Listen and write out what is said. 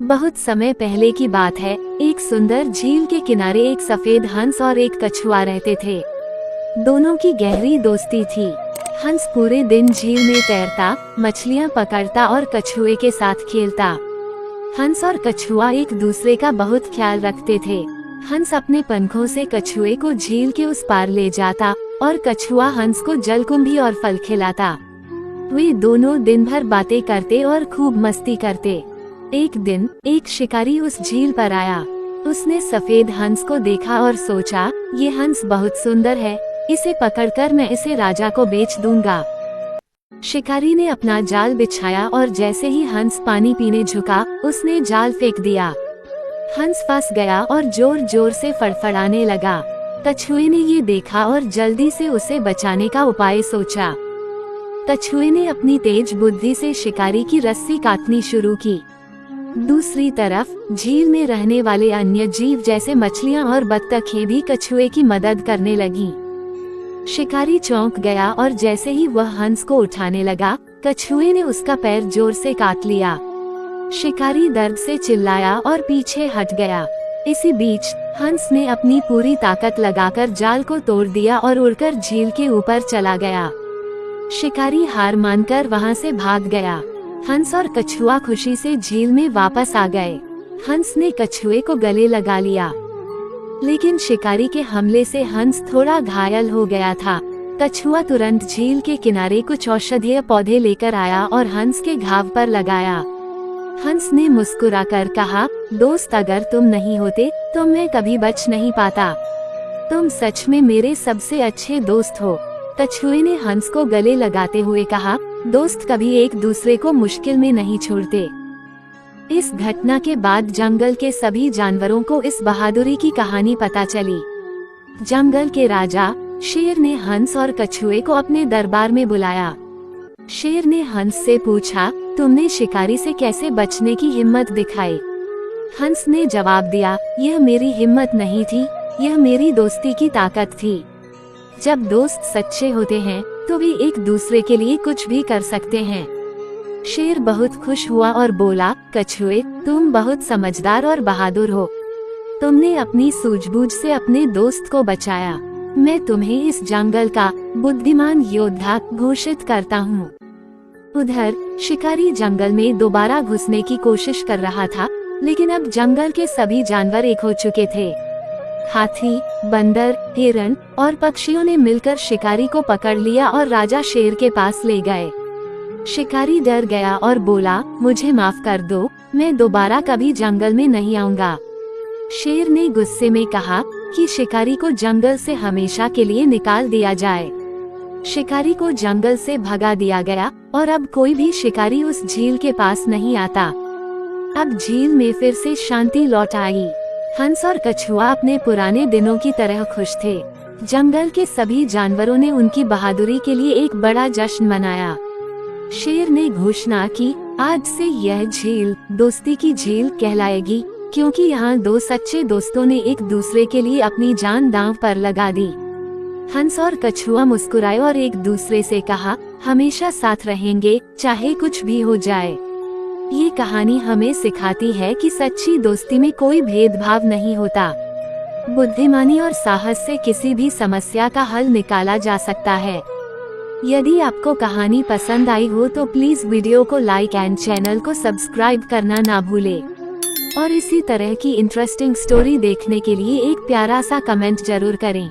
बहुत समय पहले की बात है। एक सुंदर झील के किनारे एक सफेद हंस और एक कछुआ रहते थे। दोनों की गहरी दोस्ती थी। हंस पूरे दिन झील में तैरता, मछलियाँ पकड़ता और कछुए के साथ खेलता। हंस और कछुआ एक दूसरे का बहुत ख्याल रखते थे। हंस अपने पंखों से कछुए को झील के उस पार ले जाता और कछुआ हंस को जलकुंभी और फल खिलाता। वे दोनों दिन भर बातें करते और खूब मस्ती करते। एक दिन एक शिकारी उस झील पर आया। उसने सफेद हंस को देखा और सोचा, ये हंस बहुत सुंदर है, इसे पकड़कर मैं इसे राजा को बेच दूंगा। शिकारी ने अपना जाल बिछाया और जैसे ही हंस पानी पीने झुका, उसने जाल फेंक दिया। हंस फंस गया और जोर जोर से फड़फड़ाने लगा। कछुए ने ये देखा और जल्दी से उसे बचाने का उपाय सोचा। कछुए ने अपनी तेज बुद्धि से शिकारी की रस्सी काटनी शुरू की। दूसरी तरफ झील में रहने वाले अन्य जीव जैसे मछलियाँ और बत्तखें भी कछुए की मदद करने लगी। शिकारी चौंक गया और जैसे ही वह हंस को उठाने लगा, कछुए ने उसका पैर जोर से काट लिया। शिकारी दर्द से चिल्लाया और पीछे हट गया। इसी बीच हंस ने अपनी पूरी ताकत लगाकर जाल को तोड़ दिया और उड़कर झील के ऊपर चला गया। शिकारी हार मानकर वहां से भाग गया। हंस और कछुआ खुशी से झील में वापस आ गए। हंस ने कछुए को गले लगा लिया, लेकिन शिकारी के हमले से हंस थोड़ा घायल हो गया था। कछुआ तुरंत झील के किनारे कुछ औषधीय पौधे लेकर आया और हंस के घाव पर लगाया। हंस ने मुस्कुराकर कहा, दोस्त, अगर तुम नहीं होते तो मैं कभी बच नहीं पाता। तुम सच में मेरे सबसे अच्छे दोस्त हो। कछुए ने हंस को गले लगाते हुए कहा, दोस्त कभी एक दूसरे को मुश्किल में नहीं छोड़ते। इस घटना के बाद जंगल के सभी जानवरों को इस बहादुरी की कहानी पता चली। जंगल के राजा शेर ने हंस और कछुए को अपने दरबार में बुलाया। शेर ने हंस से पूछा, तुमने शिकारी से कैसे बचने की हिम्मत दिखाई? हंस ने जवाब दिया, यह मेरी हिम्मत नहीं थी, यह मेरी दोस्ती की ताकत थी। जब दोस्त सच्चे होते हैं तो वे एक दूसरे के लिए कुछ भी कर सकते हैं। शेर बहुत खुश हुआ और बोला, कछुए, तुम बहुत समझदार और बहादुर हो। तुमने अपनी सूझबूझ से अपने दोस्त को बचाया। मैं तुम्हें इस जंगल का बुद्धिमान योद्धा घोषित करता हूँ। उधर शिकारी जंगल में दोबारा घुसने की कोशिश कर रहा था, लेकिन अब जंगल के सभी जानवर एक हो चुके थे। हाथी, बंदर, हिरण और पक्षियों ने मिलकर शिकारी को पकड़ लिया और राजा शेर के पास ले गए। शिकारी डर गया और बोला, मुझे माफ कर दो, मैं दोबारा कभी जंगल में नहीं आऊंगा। शेर ने गुस्से में कहा कि शिकारी को जंगल से हमेशा के लिए निकाल दिया जाए। शिकारी को जंगल से भगा दिया गया और अब कोई भी शिकारी उस झील के पास नहीं आता। अब झील में फिर से शांति लौट आई। हंस और कछुआ अपने पुराने दिनों की तरह खुश थे। जंगल के सभी जानवरों ने उनकी बहादुरी के लिए एक बड़ा जश्न मनाया। शेर ने घोषणा की, आज से यह झील दोस्ती की झील कहलाएगी, क्योंकि यहाँ दो सच्चे दोस्तों ने एक दूसरे के लिए अपनी जान दांव पर लगा दी। हंस और कछुआ मुस्कुराए और एक दूसरे से कहा, हमेशा साथ रहेंगे, चाहे कुछ भी हो जाए। ये कहानी हमें सिखाती है कि सच्ची दोस्ती में कोई भेदभाव नहीं होता। बुद्धिमानी और साहस से किसी भी समस्या का हल निकाला जा सकता है। यदि आपको कहानी पसंद आई हो तो प्लीज वीडियो को लाइक एंड चैनल को सब्सक्राइब करना ना भूले। और इसी तरह की इंटरेस्टिंग स्टोरी देखने के लिए एक प्यारा सा कमेंट जरूर करें।